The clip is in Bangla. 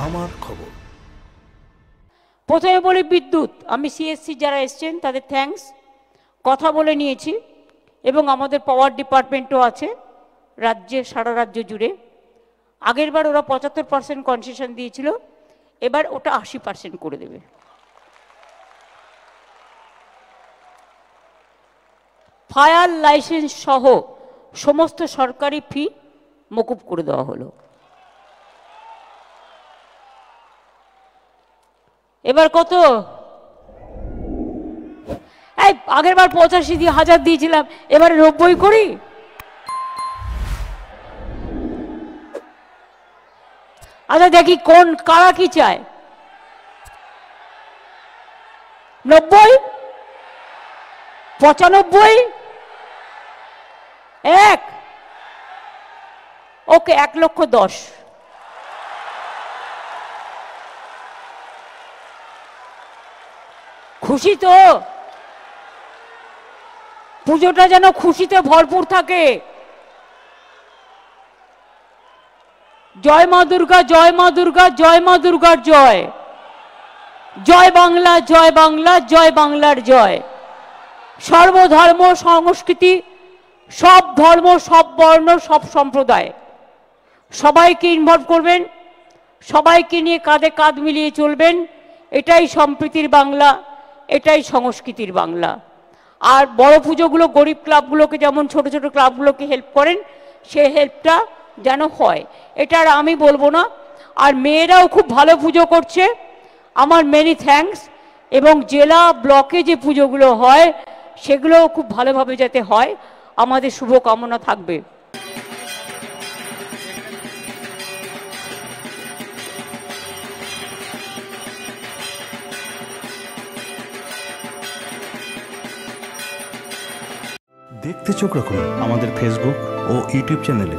আমার খবর। প্রথমে বলি বিদ্যুৎ। আমি সিএসসি যারা এসছেন তাদের থ্যাঙ্কস, কথা বলে নিয়েছি এবং আমাদের পাওয়ার ডিপার্টমেন্টও আছে রাজ্যে, সারা রাজ্য জুড়ে। আগের বার ওরা 75% কনসেশন দিয়েছিল, এবার ওটা 80% করে দেবে। ফায়ার লাইসেন্স সহ সমস্ত সরকারি ফি মকুব করে দেওয়া হলো। এবার কত? এই আগের বার 85,000 দিয়েছিলাম, এবারে 90 করি। আচ্ছা দেখি কোন কারা কি চায়। 90, 95, 1, ওকে 1,10,000। খুশি তো? পুজোটা যেন খুশিতে ভরপুর থাকে। জয় মা দুর্গা, জয় মা দুর্গা, জয় মা দুর্গার জয়। জয় বাংলা, জয় বাংলা, জয় বাংলার জয়। সর্বধর্ম সংস্কৃতি, সব ধর্ম, সব বর্ণ, সব সম্প্রদায় সবাইকে ইনভলভ করবেন, সবাইকে নিয়ে কাঁধে কাঁধ মিলিয়ে চলবেন। এটাই সম্প্রীতির বাংলা, এটাই সংস্কৃতির বাংলা। আর বড় পুজোগুলো গরিব ক্লাবগুলোকে, যেমন ছোট ছোট ক্লাবগুলোকে হেল্প করেন, সে হেল্পটা যেন হয়, এটা আর আমি বলবো না। আর মেয়েরাও খুব ভালো পুজো করছে, আমার মেনি থ্যাঙ্কস। এবং জেলা ব্লকে যে পুজোগুলো হয় সেগুলোও খুব ভালোভাবে যাতে হয়, আমাদের শুভকামনা থাকবে। দেখতে চোখ রাখুন আমাদের ফেসবুক ও ইউটিউব চ্যানেলে।